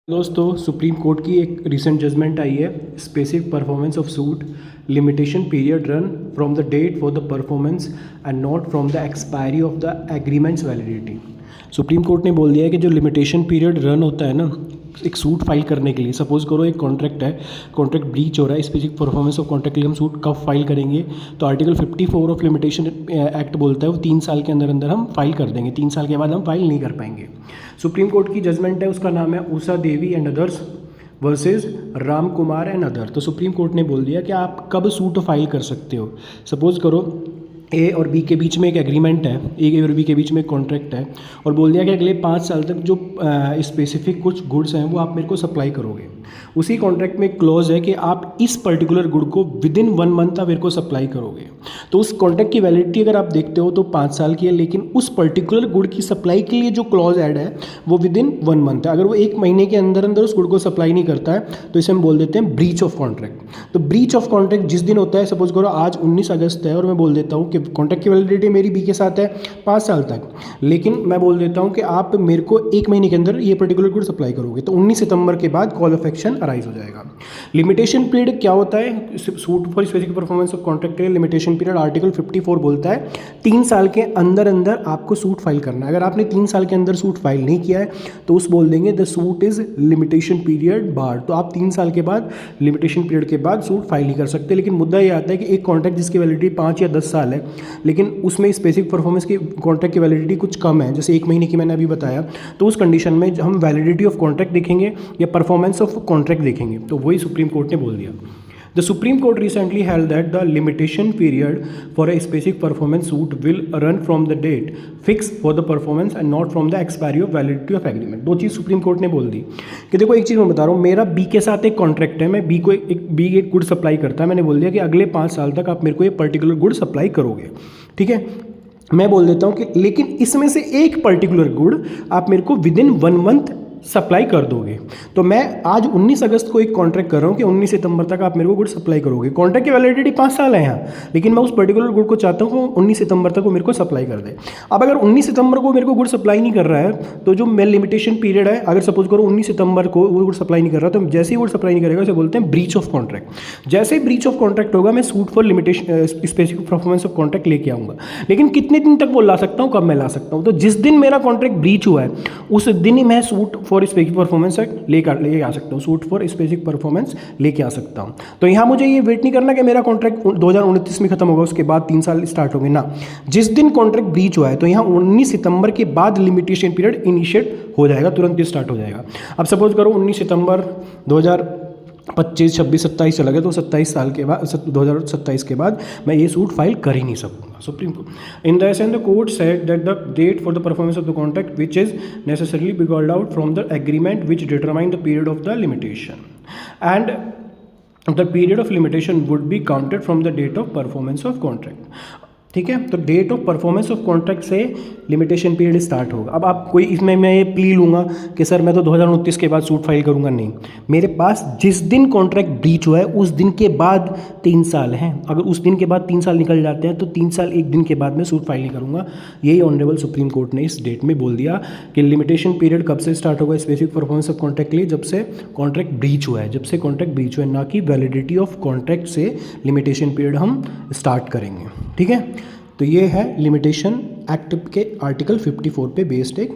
दोस्तों, supreme court की एक रिसेंट जजमेंट आई है। Specific performance of suit limitation period run from the date for the performance and not from the expiry of the agreements validity. Supreme court ने बोल दिया है कि जो लिमिटेशन पीरियड रन होता है ना एक सूट फाइल करने के लिए, सपोज करो एक कॉन्ट्रैक्ट है, कॉन्ट्रैक्ट ब्रीच हो रहा है, स्पेसिफिक परफॉर्मेंस ऑफ कॉन्ट्रैक्ट के लिए हम सूट कब फाइल करेंगे, तो आर्टिकल 54 ऑफ लिमिटेशन एक्ट बोलता है वो 3 साल के अंदर अंदर हम फाइल कर देंगे, 3 साल के बाद हम फाइल नहीं कर पाएंगे। सुप्रीम कोर्ट की जजमेंट है, उसका नाम है Usha Devi and others versus Ram Kumar and other. तो सुप्रीम कोर्ट ने बोल दिया कि आप कब सूट फाइल कर सकते हो। सपोज करो ए और बी के बीच में एक एग्रीमेंट है, ए और बी के बीच में एक कॉन्ट्रैक्ट है और बोल दिया कि अगले 5 साल तक जो स्पेसिफिक कुछ गुड्स हैं वो आप मेरे को सप्लाई करोगे। उसी कॉन्ट्रैक्ट में एक क्लॉज है कि आप इस पर्टिकुलर गुड को विदिन 1 मंथ आप मेरे को सप्लाई करोगे। तो उस कॉन्ट्रैक्ट की वैलिडिटी अगर आप देखते हो तो 5 साल की है, लेकिन उस पर्टिकुलर गुड की सप्लाई के लिए जो क्लॉज ऐड है वो विदिन 1 मंथ है। अगर वो 1 महीने के अंदर अंदर उस गुड को सप्लाई नहीं करता है तो इसे हम बोल देते हैं ब्रीच ऑफ कॉन्ट्रैक्ट। तो ब्रीच ऑफ कॉन्ट्रैक्ट जिस दिन होता है, सपोज करो आज 19 अगस्त है और मैं बोल देता हूँ कि कॉन्ट्रैक्ट की वैलिडिटी मेरी बी के साथ है 5 साल तक, लेकिन मैं बोल देता हूँ कि आप मेरे को 1 महीने के अंदर ये पर्टिकुलर गुड सप्लाई करोगे, तो 19 सितंबर के बाद कॉल ऑफ एक्शन अराइज हो जाएगा। लिमिटेशन पीरियड क्या होता है suit for specific performance of contract के लिए? लिमिटेशन पीरियड आर्टिकल 54 बोलता है 3 साल के अंदर अंदर आपको सूट फाइल करना है। अगर आपने 3 साल के अंदर सूट फाइल नहीं किया है तो उस बोल देंगे the suit is limitation period bar. तो आप 3 साल के बाद लिमिटेशन पीरियड के बाद सूट फाइल नहीं कर सकते। लेकिन मुद्दा ये आता है कि एक कॉन्ट्रैक्ट जिसकी वैलिडिटी 5 या 10 साल है, लेकिन उसमें स्पेसिफिक परफॉर्मेंस की कॉन्ट्रैक्ट की वैलिडिटी कुछ कम है, जैसे 1 महीने की मैंने अभी बताया, तो उस कंडीशन में हम वैलिडिटी ऑफ कॉन्ट्रैक्ट देखेंगे या परफॉर्मेंस ऑफ कॉन्ट्रैक्ट देखेंगे। तो वही सुप्रीम कोर्ट ने बोल दिया। The Supreme Court recently held that the limitation period for a specific performance suit will run from the date fixed for the performance and not from the expiry of validity of agreement। 2 cheese supreme court ने बोल दी कि देखो, एक चीज़ मैं बता रहा हूँ, मेरा बी के साथ एक कॉन्ट्रैक्ट है, मैं बी को एक गुड सप्लाई करता है, मैंने बोल दिया कि अगले 5 साल तक आप मेरे को ये पर्टिकुलर गुड सप्लाई करोगे, ठीक है। मैं बोल देता हूँ कि लेकिन इसमें से एक पर्टिकुलर गुड आप मेरे को विदिन 1 मंथ सप्लाई कर दोगे। तो मैं आज 19 अगस्त को एक कॉन्ट्रैक्ट कर रहा हूँ कि 19 सितंबर तक आप मेरे को गुड सप्लाई करोगे। कॉन्ट्रैक्ट की वैलिडिटी 5 साल है यहाँ, लेकिन मैं उस पर्टिकुलर गुड को चाहता हूँ कि 19 सितंबर तक वो मेरे को सप्लाई कर दे। अब अगर 19 सितंबर को मेरे को गुड सप्लाई नहीं कर रहा है तो जो मेरा लिमिटेशन पीरियड है, अगर सपोज करो 19 सितंबर को वो गुड सप्लाई नहीं कर रहा, तो जैसे ही गुड सप्लाई नहीं करेगा उसे बोलते हैं ब्रीच ऑफ कॉन्ट्रैक्ट। जैसे ही ब्रीच ऑफ कॉन्ट्रैक्ट होगा मैं suit for limitation specific performance of contract लेके आऊँगा। लेकिन कितने दिन तक वो ला सकता हूँ, कब मैं ला सकता हूँ? तो जिस दिन मेरा कॉन्ट्रैक्ट ब्रीच हुआ है उस दिन ही मैं सूट फॉर स्पेसिफिक परफॉर्मेंस लेके आ सकता हूँ, सूट फॉर स्पेसिफिक परफॉर्मेंस लेके आ सकता हूँ। तो यहाँ मुझे ये वेट नहीं करना कि मेरा कॉन्ट्रैक्ट 2029 में खत्म होगा उसके बाद 3 साल स्टार्ट होंगे ना। जिस दिन कॉन्ट्रैक्ट ब्रीच हुआ है तो यहाँ 19 सितंबर के बाद लिमिटेशन पीरियड इनिशिएट हो जाएगा, तुरंत ही स्टार्ट हो जाएगा। अब सपोज करो 19 सितंबर 2025, 26, 27 चला गया, तो 27 साल के बाद 2027 के बाद मैं ये सूट फाइल कर ही नहीं सकूँगा। Supreme court in the essence the court said that the date for the performance of the contract which is necessarily be culled out from the agreement which determine the period of the limitation and the period of limitation would be counted from the date of performance of contract. ठीक है, तो date of performance of contract से limitation period start होगा। अब आप कोई इसमें मैं ये प्ली लूँगा कि सर मैं तो 2029 के बाद सूट फाइल करूँगा, नहीं, मेरे पास जिस दिन कॉन्ट्रैक्ट ब्रीच हुआ है उस दिन के बाद 3 साल हैं। अगर उस दिन के बाद 3 साल निकल जाते हैं तो 3 साल 1 दिन के बाद मैं सूट फाइल नहीं करूँगा। यही ऑनरेबल सुप्रीम कोर्ट ने इस डेट में बोल दिया कि लिमिटेशन पीरियड कब से स्टार्ट होगा स्पेसिफिक परफॉर्मेंस ऑफ कॉन्ट्रैक्ट के लिए, जब से कॉन्ट्रैक्ट ब्रीच हुआ है, जब से कॉन्ट्रैक्ट ब्रीच हुआ है, ना कि वैलिडिटी ऑफ कॉन्ट्रैक्ट से लिमिटेशन पीरियड हम स्टार्ट करेंगे। ठीक है, तो ये है लिमिटेशन एक्ट के आर्टिकल 54 पे बेस्ड एक